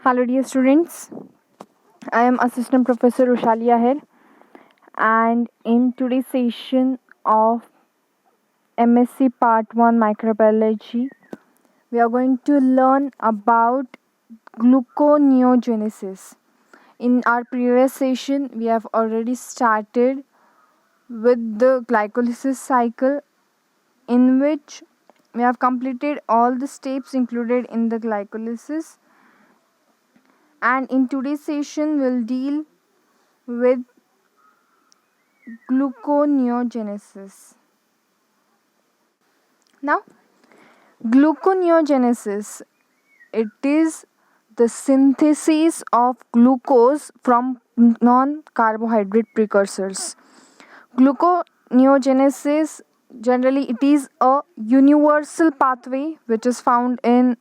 Hello, dear students. I am Assistant Professor Rushalia here, and in today's session of MSc Part 1 Microbiology, we are going to learn about gluconeogenesis. In our previous session, we have already started with the glycolysis cycle, in which we have completed all the steps included in the glycolysis. And in today's session, we'll deal with gluconeogenesis. Now, gluconeogenesis, it is the synthesis of glucose from non-carbohydrate precursors. Gluconeogenesis, generally it is a universal pathway which is found in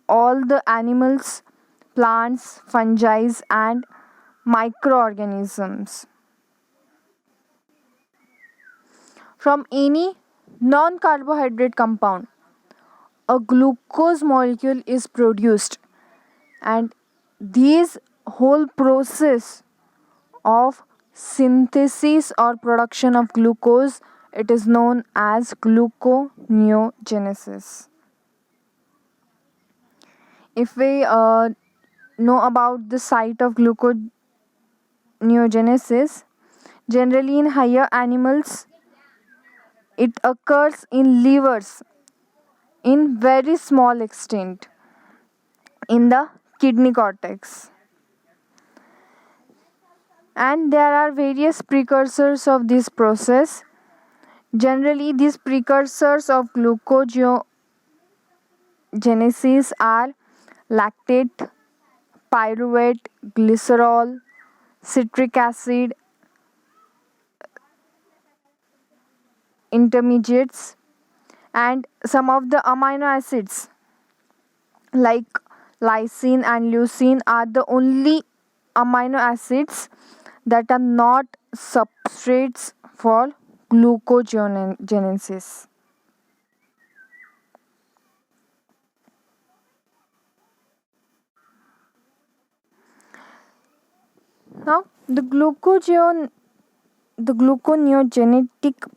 all the animals, plants, fungi and microorganisms. From any non-carbohydrate compound, a glucose molecule is produced, and this whole process of synthesis or production of glucose, it is known as gluconeogenesis. If we know about the site of gluconeogenesis, generally in higher animals it occurs in livers in very small extent in the kidney cortex, and there are various precursors of this process. Generally, these precursors of glucogenesis are lactate, pyruvate, glycerol, citric acid, intermediates, and some of the amino acids like lysine and leucine are the only amino acids that are not substrates for glucogenesis. Now, the gluconeogenetic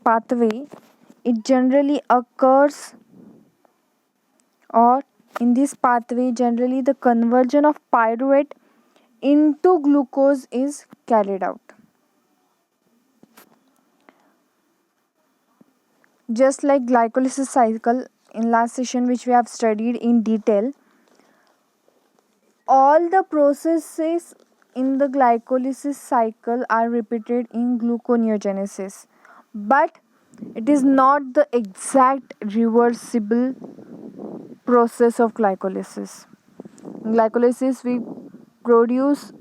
pathway, it generally occurs, or in this pathway generally the conversion of pyruvate into glucose is carried out. Just like glycolysis cycle in last session which we have studied in detail, all the processes in the glycolysis cycle are repeated in gluconeogenesis, but it is not the exact reversible process of glycolysis. In glycolysis, we produce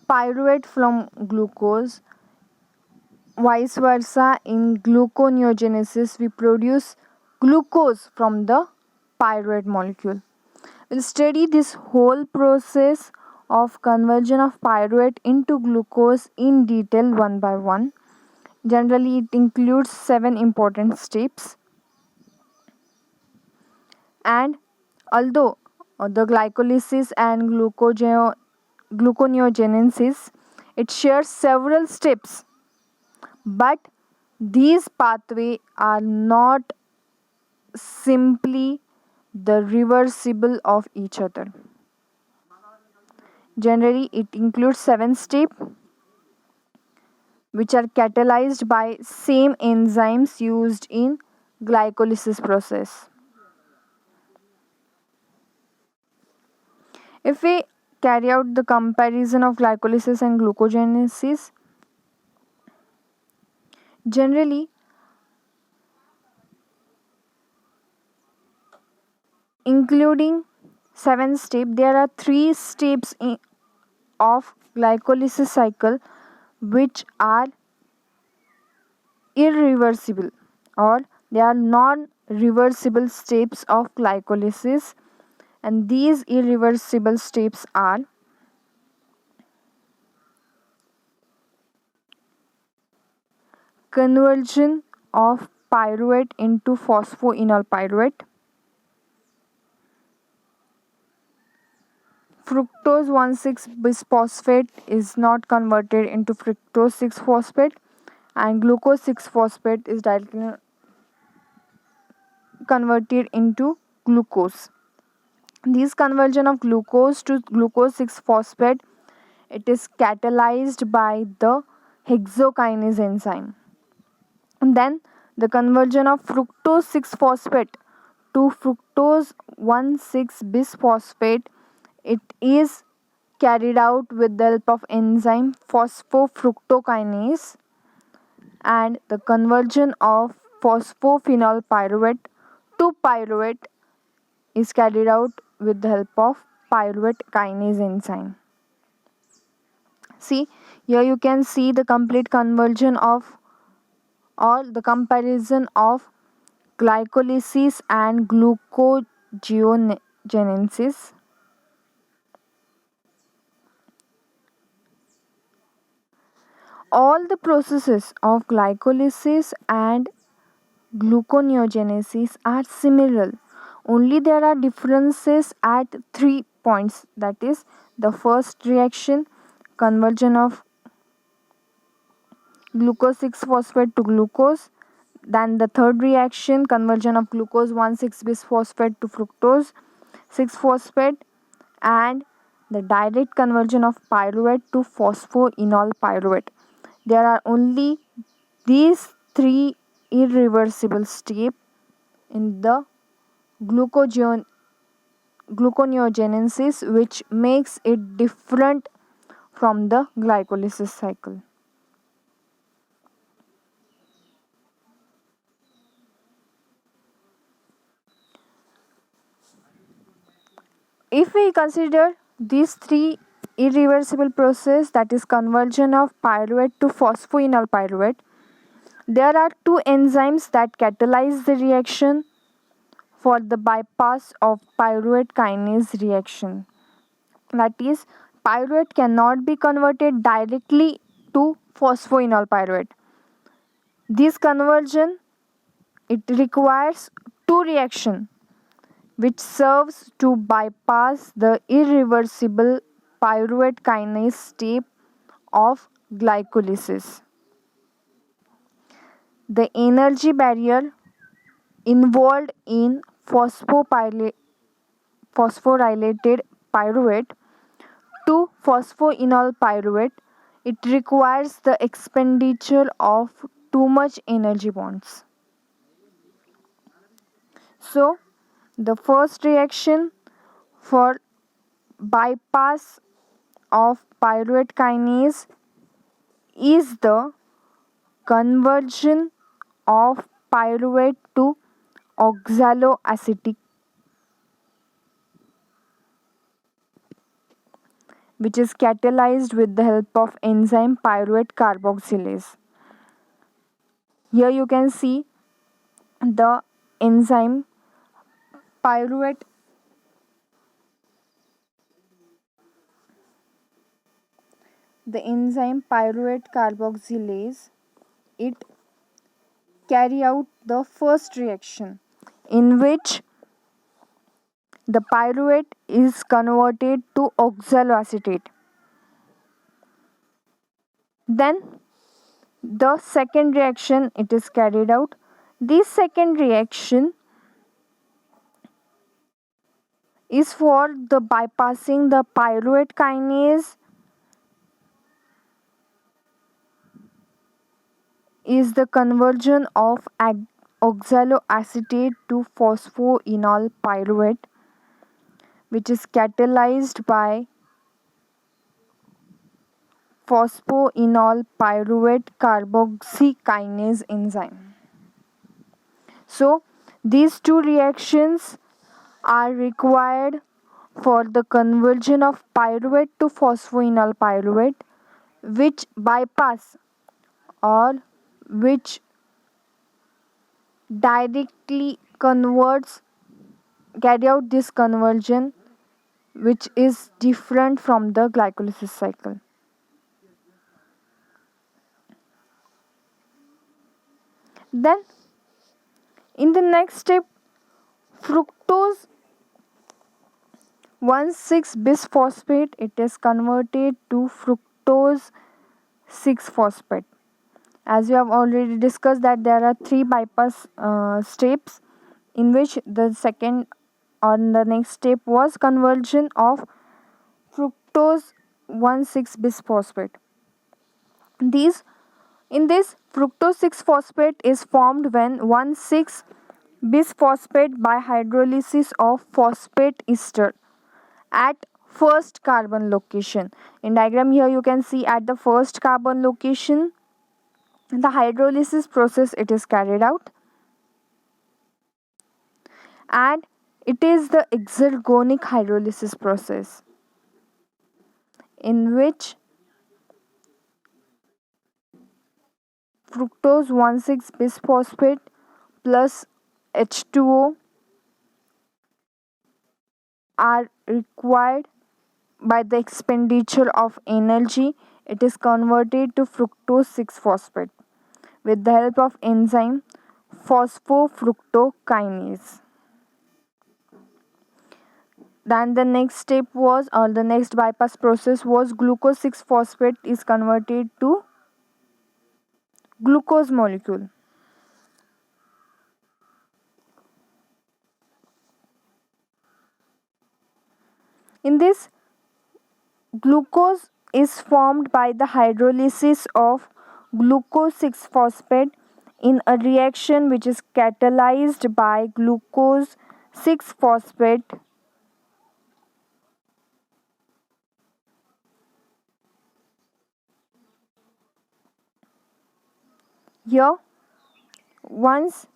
pyruvate from glucose. Vice versa, in gluconeogenesis, we produce glucose from the pyruvate molecule. We'll study this whole process of conversion of pyruvate into glucose in detail one by one. Generally, it includes 7 important steps. And although the glycolysis and gluconeogenesis, it shares several steps, but these pathways are not simply the reversible of each other. Generally, it includes 7 steps which are catalyzed by same enzymes used in glycolysis process. If we carry out the comparison of glycolysis and glucogenesis, generally including 7 steps, there are 3 steps of glycolysis cycle which are irreversible, or they are non-reversible steps of glycolysis, and these irreversible steps are conversion of pyruvate into phosphoenol pyruvate, fructose 1,6 bisphosphate is not converted into fructose 6 phosphate, and glucose 6 phosphate is directly converted into glucose. This conversion of glucose to glucose 6 phosphate, it is catalyzed by the hexokinase enzyme. And then the conversion of fructose 6 phosphate to fructose 1,6 bisphosphate, it is carried out with the help of enzyme phosphofructokinase, and the conversion of phosphophenol pyruvate to pyruvate is carried out with the help of pyruvate kinase enzyme. See, here you can see the complete conversion of, or the comparison of, glycolysis and gluconeogenesis. All the processes of glycolysis and gluconeogenesis are similar, only there are differences at 3 points, that is, the first reaction, conversion of glucose 6 phosphate to glucose, then the third reaction, conversion of glucose 1,6 bisphosphate to fructose 6 phosphate, and the direct conversion of pyruvate to phosphoenol pyruvate. There are only these three irreversible steps in the gluconeogenesis which makes it different from the glycolysis cycle. If we consider these three irreversible process, that is conversion of pyruvate to phosphoenol pyruvate, there are two enzymes that catalyze the reaction for the bypass of pyruvate kinase reaction. That is, pyruvate cannot be converted directly to phosphoenol pyruvate. This conversion, it requires two reactions which serves to bypass the irreversible pyruvate kinase step of glycolysis. The energy barrier involved in phosphorylated pyruvate to phosphoenol pyruvate, it requires the expenditure of too much energy bonds. So, the first reaction for bypass of pyruvate kinase is the conversion of pyruvate to oxaloacetic, which is catalyzed with the help of enzyme pyruvate carboxylase. Here you can see the enzyme pyruvate carboxylase, it carry out the first reaction in which the pyruvate is converted to oxaloacetate. Then the second reaction, it is carried out. This second reaction is for the bypassing the pyruvate kinase, is the conversion of oxaloacetate to phosphoenol pyruvate, which is catalyzed by phosphoenol pyruvate carboxykinase enzyme. So, these two reactions are required for the conversion of pyruvate to phosphoenol pyruvate, which bypass or which directly carry out this conversion, which is different from the glycolysis cycle. Then in the next step, fructose 1,6 bisphosphate, it is converted to fructose 6 phosphate. As we have already discussed that there are three bypass steps, in which the second or the next step was conversion of fructose 1,6 bisphosphate. These In this, fructose 6 phosphate is formed when 1,6 bisphosphate by hydrolysis of phosphate ester at first carbon location. In diagram here you can see at the first carbon location the hydrolysis process it is carried out, and it is the exergonic hydrolysis process in which fructose 1,6 bisphosphate plus H2O are required by the expenditure of energy. It is converted to fructose 6 phosphate with the help of enzyme phosphofructokinase. Then the next step was, or the next bypass process was, glucose 6 phosphate is converted to glucose molecule. In this, glucose is formed by the hydrolysis of glucose 6 phosphate in a reaction which is catalyzed by glucose 6 phosphate here. Once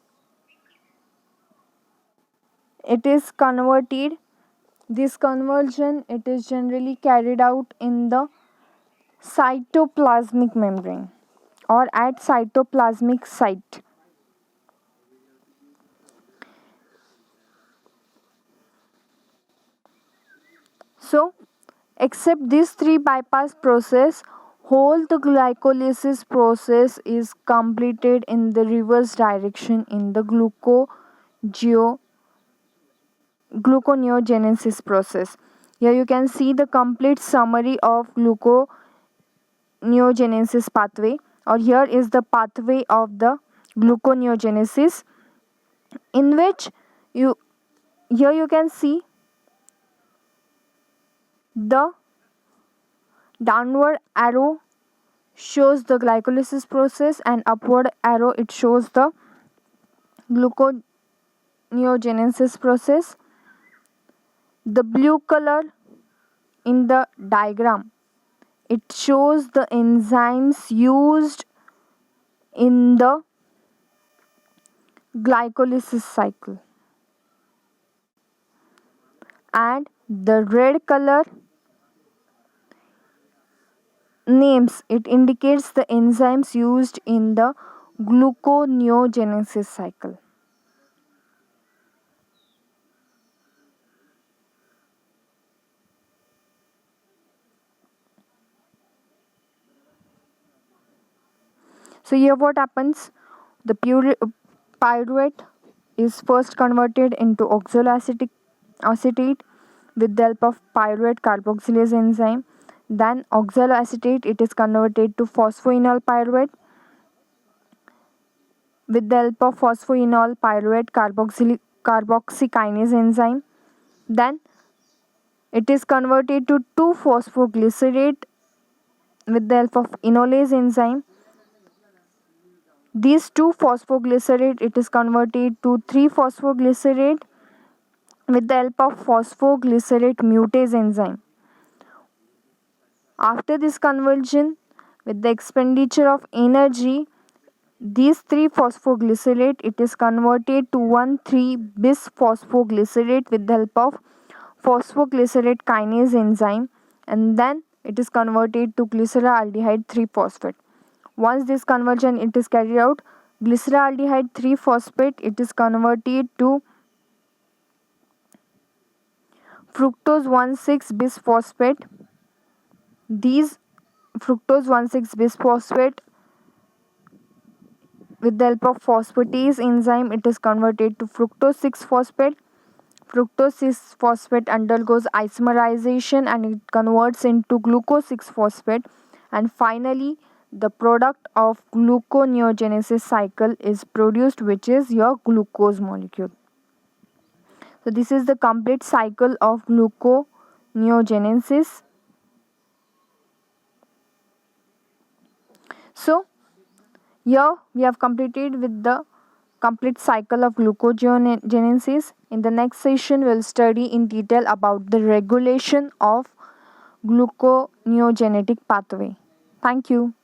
it is converted, this conversion it is generally carried out in the cytoplasmic membrane or at cytoplasmic site. So, except these three bypass process, whole the glycolysis process is completed in the reverse direction in the gluconeogenesis process. Here you can see the complete summary of gluconeogenesis pathway, or here is the pathway of the gluconeogenesis, in which you can see the downward arrow shows the glycolysis process and upward arrow it shows the gluconeogenesis process. The blue color in the diagram, it shows the enzymes used in the glycolysis cycle, and the red color names, it indicates the enzymes used in the gluconeogenesis cycle. So here what happens, the pyruvate is first converted into oxaloacetic acetate with the help of pyruvate carboxylase enzyme. Then oxaloacetate it is converted to phosphoenol pyruvate with the help of phosphoenol pyruvate carboxykinase enzyme. Then it is converted to 2-phosphoglycerate with the help of enolase enzyme. These 2-phosphoglycerate it is converted to 3-phosphoglycerate with the help of phosphoglycerate mutase enzyme. After this conversion, with the expenditure of energy, these 3-phosphoglycerate it is converted to 1,3-bisphosphoglycerate with the help of phosphoglycerate kinase enzyme, and then it is converted to glyceraldehyde 3-phosphate. Once this conversion it is carried out, glyceraldehyde 3-phosphate it is converted to fructose 1,6 bisphosphate. These fructose 1,6 bisphosphate with the help of phosphatase enzyme it is converted to fructose 6 phosphate. fructose 6 phosphate undergoes isomerization and it converts into glucose 6 phosphate, and finally the product of gluconeogenesis cycle is produced, which is your glucose molecule. So this is the complete cycle of gluconeogenesis. So here we have completed with the complete cycle of gluconeogenesis. In the next session, we will study in detail about the regulation of gluconeogenetic pathway. Thank you.